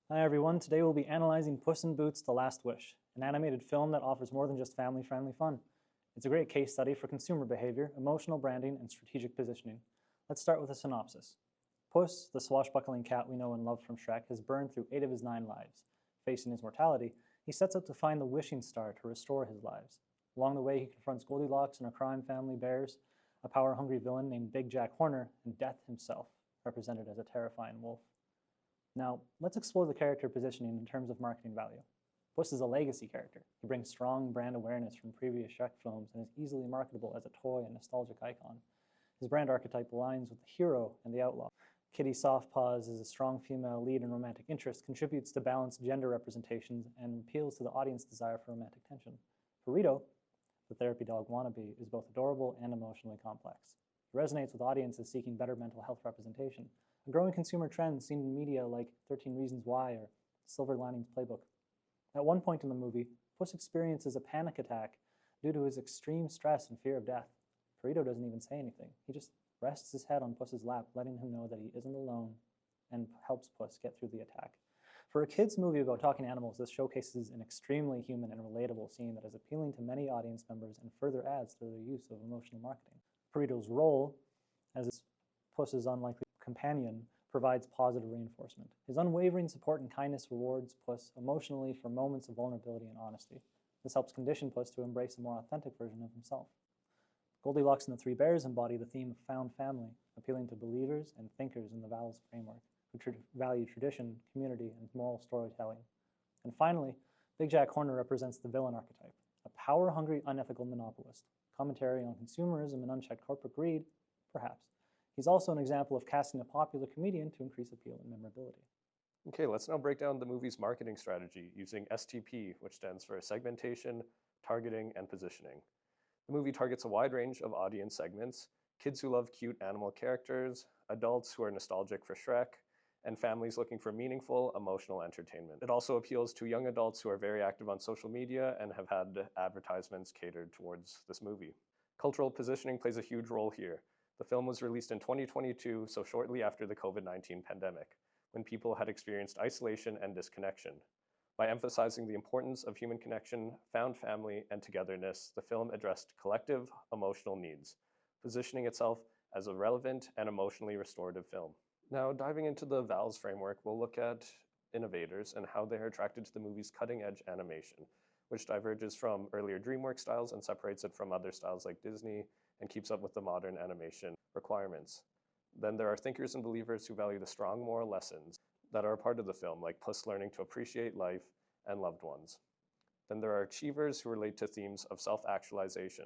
Hi everyone, today we'll be analyzing Puss in Boots: The Last Wish, an animated film that offers more than just family-friendly fun. It's a great case study for consumer behavior, emotional branding, and strategic positioning. Let's start with a synopsis. Puss, the swashbuckling cat we know and love from Shrek, has burned through 8 of his 9 lives. Facing his mortality, he sets out to find the wishing star to restore his lives. Along the way, he confronts Goldilocks and her crime family bears, a power-hungry villain named Big Jack Horner, and Death himself, represented as a terrifying wolf. Now, let's explore the character positioning in terms of marketing value. Puss is a legacy character. He brings strong brand awareness from previous Shrek films and is easily marketable as a toy and nostalgic icon. His brand archetype aligns with the hero and the outlaw. Kitty Softpaws as a strong female lead and romantic interest contributes to balanced gender representations and appeals to the audience desire for romantic tension. Burrito, the therapy dog wannabe, is both adorable and emotionally complex. He resonates with audiences seeking better mental health representation, a growing consumer trend seen in media like 13 Reasons Why or Silver Linings Playbook. At one point in the movie, Puss experiences a panic attack due to his extreme stress and fear of death. Burrito doesn't even say anything. He just rests his head on Puss's lap, letting him know that he isn't alone, and helps Puss get through the attack. For a kids' movie about talking animals, this showcases an extremely human and relatable scene that is appealing to many audience members and further adds to their use of emotional marketing. Burrito's role as Puss's unlikely companion provides positive reinforcement. His unwavering support and kindness rewards Puss emotionally for moments of vulnerability and honesty. This helps condition Puss to embrace a more authentic version of himself. Goldilocks and the Three Bears embody the theme of found family, appealing to believers and thinkers in the VALS framework, who value tradition, community, and moral storytelling. And finally, Big Jack Horner represents the villain archetype, a power-hungry, unethical monopolist. Commentary on consumerism and unchecked corporate greed, perhaps. He's also an example of casting a popular comedian to increase appeal and memorability. Okay, let's now break down the movie's marketing strategy using STP, which stands for segmentation, targeting, and positioning. The movie targets a wide range of audience segments: kids who love cute animal characters, adults who are nostalgic for Shrek, and families looking for meaningful, emotional entertainment. It also appeals to young adults who are very active on social media and have had advertisements catered towards this movie. Cultural positioning plays a huge role here. The film was released in 2022, so shortly after the COVID-19 pandemic, when people had experienced isolation and disconnection. By emphasizing the importance of human connection, found family, and togetherness, the film addressed collective emotional needs, positioning itself as a relevant and emotionally restorative film. Now, diving into the VALS framework, we'll look at innovators and how they are attracted to the movie's cutting-edge animation, which diverges from earlier DreamWorks styles and separates it from other styles like Disney and keeps up with the modern animation requirements. Then there are thinkers and believers who value the strong moral lessons that are a part of the film, like Puss learning to appreciate life and loved ones. Then there are achievers who relate to themes of self-actualization,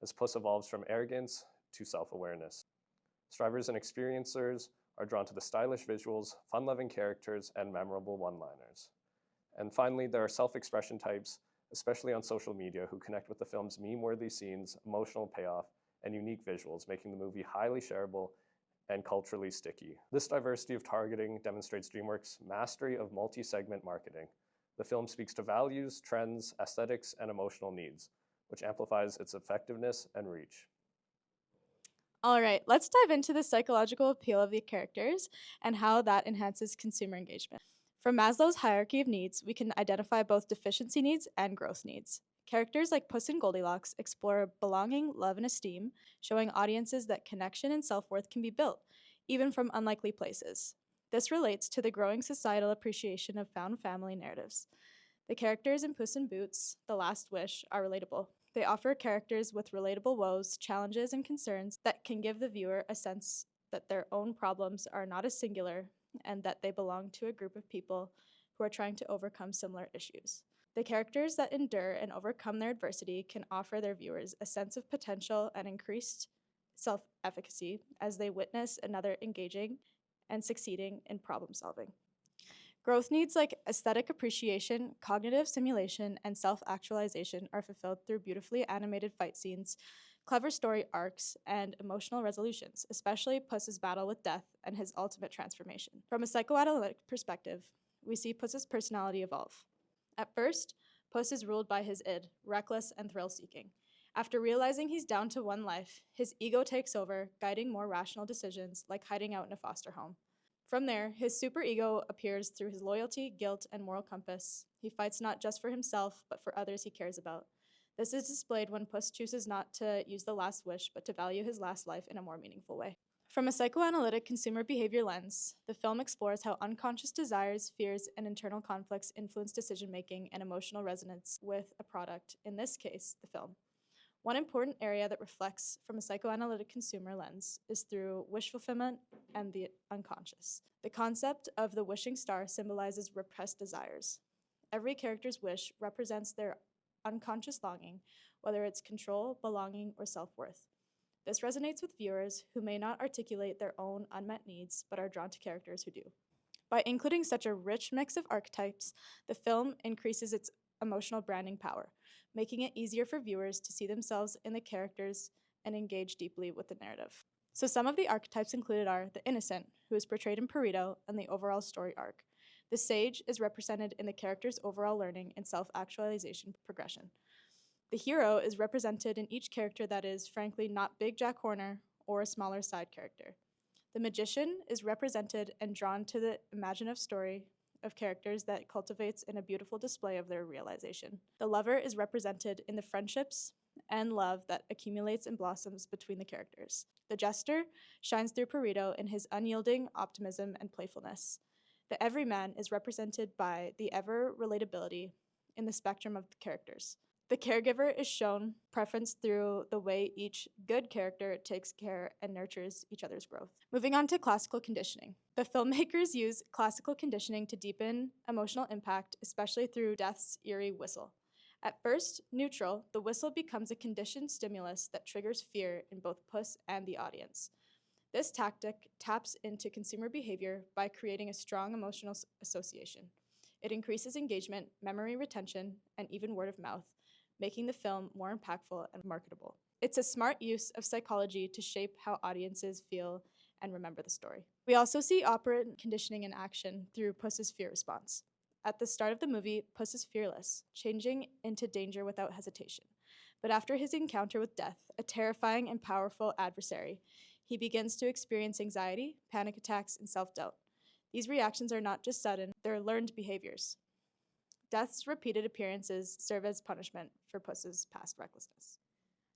as Puss evolves from arrogance to self-awareness. Strivers and experiencers are drawn to the stylish visuals, fun-loving characters, and memorable one-liners. And finally, there are self-expression types, especially on social media, who connect with the film's meme-worthy scenes, emotional payoff, and unique visuals, making the movie highly shareable and culturally sticky. This diversity of targeting demonstrates DreamWorks' mastery of multi-segment marketing. The film speaks to values, trends, aesthetics, and emotional needs, which amplifies its effectiveness and reach. All right, let's dive into the psychological appeal of the characters and how that enhances consumer engagement. From Maslow's hierarchy of needs, we can identify both deficiency needs and growth needs. Characters like Puss and Goldilocks explore belonging, love, and esteem, showing audiences that connection and self-worth can be built, even from unlikely places. This relates to the growing societal appreciation of found family narratives. The characters in Puss in Boots: The Last Wish are relatable. They offer characters with relatable woes, challenges, and concerns that can give the viewer a sense that their own problems are not as singular and that they belong to a group of people who are trying to overcome similar issues. The characters that endure and overcome their adversity can offer their viewers a sense of potential and increased self-efficacy as they witness another engaging and succeeding in problem solving. Growth needs like aesthetic appreciation, cognitive stimulation, and self-actualization are fulfilled through beautifully animated fight scenes, clever story arcs, and emotional resolutions, especially Puss's battle with death and his ultimate transformation. From a psychoanalytic perspective, we see Puss's personality evolve. At first, Puss is ruled by his id, reckless and thrill-seeking. After realizing he's down to one life, his ego takes over, guiding more rational decisions like hiding out in a foster home. From there, his superego appears through his loyalty, guilt, and moral compass. He fights not just for himself, but for others he cares about. This is displayed when Puss chooses not to use the last wish, but to value his last life in a more meaningful way. From a psychoanalytic consumer behavior lens, the film explores how unconscious desires, fears, and internal conflicts influence decision-making and emotional resonance with a product, in this case, the film. One important area that reflects from a psychoanalytic consumer lens is through wish fulfillment and the unconscious. The concept of the wishing star symbolizes repressed desires. Every character's wish represents their unconscious longing, whether it's control, belonging, or self-worth. This resonates with viewers who may not articulate their own unmet needs, but are drawn to characters who do. By including such a rich mix of archetypes, the film increases its emotional branding power, making it easier for viewers to see themselves in the characters and engage deeply with the narrative. So some of the archetypes included are the innocent, who is portrayed in Perito and the overall story arc. The sage is represented in the character's overall learning and self-actualization progression. The hero is represented in each character that is, frankly, not Big Jack Horner or a smaller side character. The magician is represented and drawn to the imaginative story of characters that cultivates in a beautiful display of their realization. The lover is represented in the friendships and love that accumulates and blossoms between the characters. The jester shines through Perito in his unyielding optimism and playfulness. The everyman is represented by the ever-relatability in the spectrum of the characters. The caregiver is shown preference through the way each good character takes care and nurtures each other's growth. Moving on to classical conditioning. The filmmakers use classical conditioning to deepen emotional impact, especially through Death's eerie whistle. At first neutral, the whistle becomes a conditioned stimulus that triggers fear in both Puss and the audience. This tactic taps into consumer behavior by creating a strong emotional association. It increases engagement, memory retention, and even word of mouth, making the film more impactful and marketable. It's a smart use of psychology to shape how audiences feel and remember the story. We also see operant conditioning in action through Puss's fear response. At the start of the movie, Puss is fearless, changing into danger without hesitation. But after his encounter with Death, a terrifying and powerful adversary, he begins to experience anxiety, panic attacks, and self-doubt. These reactions are not just sudden, they're learned behaviors. Death's repeated appearances serve as punishment for Puss's past recklessness.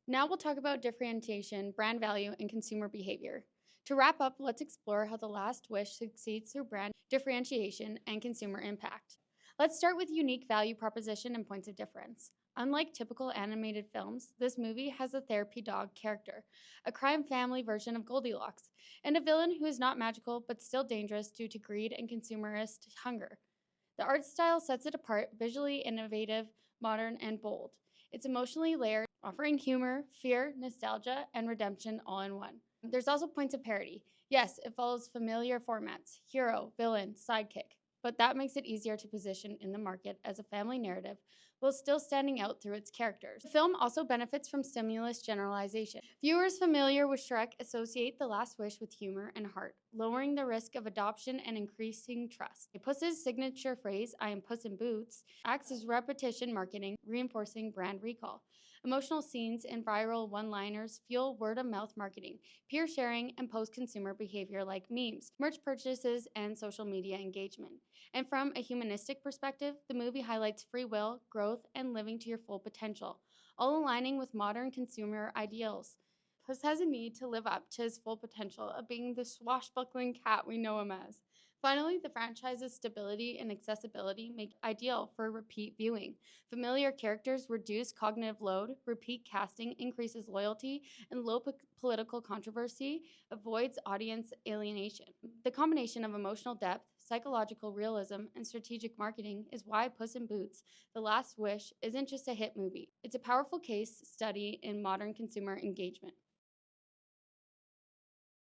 Now we'll talk about differentiation, brand value, and consumer behavior. To wrap up, let's explore how The Last Wish succeeds through brand differentiation and consumer impact. Let's start with unique value proposition and points of difference. Unlike typical animated films, this movie has a therapy dog character, a crime family version of Goldilocks, and a villain who is not magical but still dangerous due to greed and consumerist hunger. The art style sets it apart, visually innovative, modern, and bold. It's emotionally layered, offering humor, fear, nostalgia, and redemption all in one. There's also points of parody. Yes, it follows familiar formats, hero, villain, sidekick, but that makes it easier to position in the market as a family narrative while still standing out through its characters. The film also benefits from stimulus generalization. Viewers familiar with Shrek associate The Last Wish with humor and heart, lowering the risk of adoption and increasing trust. Puss's signature phrase, "I am Puss in Boots," acts as repetition marketing, reinforcing brand recall. Emotional scenes and viral one-liners fuel word-of-mouth marketing, peer sharing, and post-consumer behavior like memes, merch purchases, and social media engagement. And from a humanistic perspective, the movie highlights free will, growth, and living to your full potential, all aligning with modern consumer ideals. Puss has a need to live up to his full potential of being the swashbuckling cat we know him as. Finally, the franchise's stability and accessibility make it ideal for repeat viewing. Familiar characters reduce cognitive load, repeat casting increases loyalty, and low political controversy avoids audience alienation. The combination of emotional depth, psychological realism, and strategic marketing is why Puss in Boots: The Last Wish isn't just a hit movie. It's a powerful case study in modern consumer engagement.